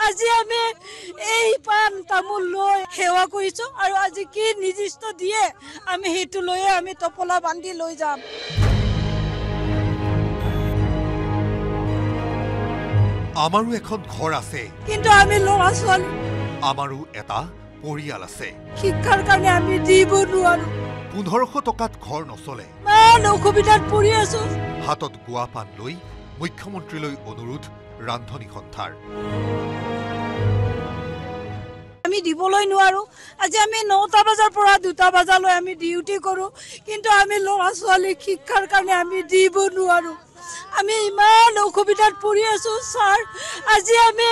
আজি আমি এই পাণ তামোল লৈ সেৱা কৰিছো আৰু আজি কি নিৰ্দিষ্ট দিয়ে আমি সেইটো লৈয়ে আমি টপলা বান্ধি লৈ যাম। আমাৰো এখন ঘৰ আছে, কিন্তু আমি ল'ৰা ছোৱালী আমাৰো এটা পৰিয়াল আছে। শিক্ষাৰ কাৰণে আমি দিব নোৱাৰো। 1500 টকাত ঘৰ নচলে। ইমান অসুবিধাত পৰি আছো। হাতত গুৱা পাণ লৈ মুখ্যমন্ত্ৰীলৈ অনুৰোধ ৰান্ধনী সন্থাৰ। আমি দিবলৈ নোৱাৰো। আজি আমি 9টা বজাৰ পৰা 2টা বজালৈ আমি ডিউটি কৰো, কিন্তু আমি ল'ৰা ছোৱালী শিক্ষাৰ কাৰণে আমি দিব নোৱাৰো। আমি ইমান অসুবিধাত পৰি আছো ছাৰ। আজি আমি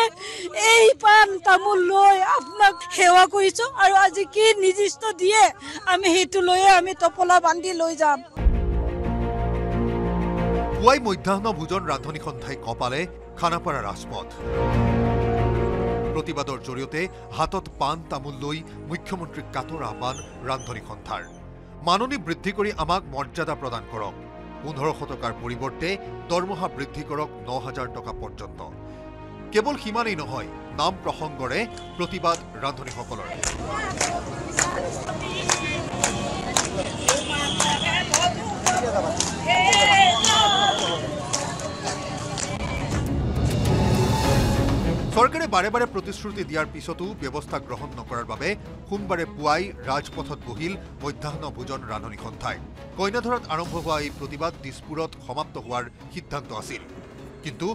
এই পাণ তামোল লৈ আপোনাক সেৱা কৰিছো আৰু আজি কি নিৰ্দিষ্ট দিয়ে আমি সেইটো লৈয়ে আমি টপলা বান্ধি লৈ যাম। পুৱাই মধ্যাহ্ন ভোজন ৰান্ধনী সন্থাই কপালে খানাপাৰা ৰাজপথ। প্ৰতিবাদৰ জৰিয়তে হাতত পাণ তামোল লৈ মুখ্যমন্ত্ৰীক কাটৰ আহ্বান ৰান্ধনী সন্থাৰ। মাননি বৃদ্ধি কৰি আমাক মৰ্যাদা প্ৰদান কৰক। 1500 টকাৰ পৰিৱৰ্তে দৰমহা বৃদ্ধি কৰক 9000 টকা পৰ্যন্ত। কেৱল সিমানেই নহয়, নাম প্ৰসংগৰে প্ৰতিবাদ ৰান্ধনীসকলৰ। চৰকাৰে বাৰে বাৰে প্ৰতিশ্ৰুতি দিয়াৰ পিছতো ব্যৱস্থা গ্ৰহণ নকৰাৰ বাবে সোমবাৰে পুৱাই ৰাজপথত বহিল মধ্যাহ্ন ভোজন ৰান্ধনী সন্থাই। কইনাধৰাত আৰম্ভ হোৱা এই প্ৰতিবাদ দিছপুৰত সমাপ্ত হোৱাৰ সিদ্ধান্ত আছিল, কিন্তু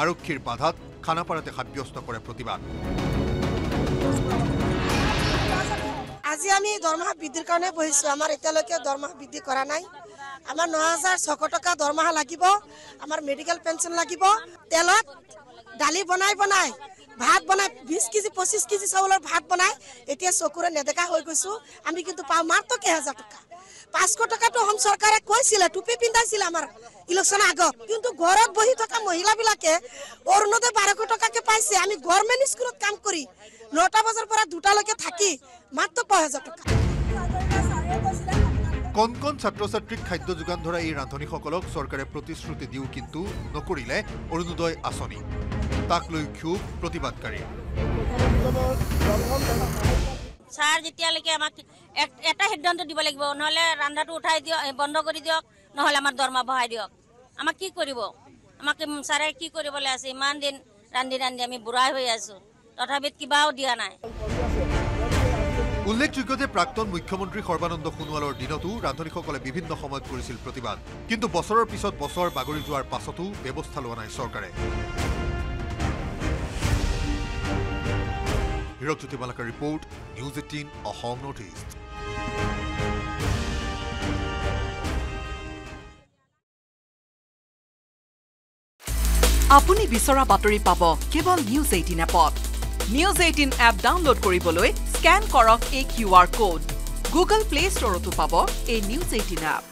আৰক্ষীৰ বাধাত খানাপাৰাতে সাব্যস্ত কৰে প্ৰতিবাদ। আজি আমি দৰমহা বৃদ্ধিৰ কাৰণে বহিছো। আমাৰ এতিয়ালৈকে দৰমহা বৃদ্ধি কৰা নাই। আমাৰ 9600 টকা দৰমহা লাগিব। আমাৰ মেডিকেল পেঞ্চন লাগিব। তেলত দালি বনাই ভাত বনাই 20 কেজি 25 কেজি চাউলৰ ভাত বনাই এতিয়া চকুৰে নেদেখা হৈ গৈছো। আমি কিন্তু পাওঁ মাত্ৰ কেইহাজাৰ টকা। 500 টকাটো অসম চৰকাৰে কৈছিলে, টুপি পিন্ধাইছিলে আমাৰ ইলেকশ্যনৰ আগত, কিন্তু ঘৰত বহি থকা মহিলাবিলাকে অৰুণোদয় 1200 টকাকে পাইছে। আমি গভৰ্ণমেণ্ট স্কুলত কাম কৰি 9টা বজাৰ পৰা 2টালৈকে থাকি মাত্ৰ 5000 টকা। কণ কণ ছাত্ৰ ছাত্ৰীক খাদ্য যোগান ধৰা এই ৰান্ধনীসকলক চৰকাৰে প্ৰতিশ্ৰুতি দিও কিন্তু নকৰিলে অৰুণোদয় আঁচনি। তাক লৈ ক্ষোভ প্ৰতিবাদকাৰী। ছাৰ যেতিয়ালৈকে আমাক এটা সিদ্ধান্ত দিব লাগিব, নহলে ৰান্ধাটো উঠাই দিয়ক, বন্ধ কৰি দিয়ক, নহলে আমাৰ দৰমহা বঢ়াই দিয়ক। আমাক কি কৰিব? আমাক ছাৰে কি কৰিবলৈ আছে? ইমান দিন ৰান্ধি আমি বুঢ়াই হৈ আছো, তথাপিত কিবাও দিয়া নাই। উল্লেখযোগ্য যে প্ৰাক্তন মুখ্যমন্ত্ৰী সৰ্বানন্দ সোণোৱালৰ দিনতো ৰান্ধনীসকলে বিভিন্ন সময়ত কৰিছিল প্ৰতিবাদ, কিন্তু বছৰৰ পিছত বছৰ বাগৰি যোৱাৰ পাছতো ব্যৱস্থা লোৱা নাই চৰকাৰে। Hirakjyoti Malakar report, news 18 Assam north east. আপুনি বিচৰা বাতৰি পাব কেৱল নিউজ 18 এপত। নিউজ 18 এপ ডাউনলোড কৰিবলৈ স্কেন কৰক এই QR কোড। গুগল প্লে ষ্টৰতো পাব এই নিউজ 18 এপ।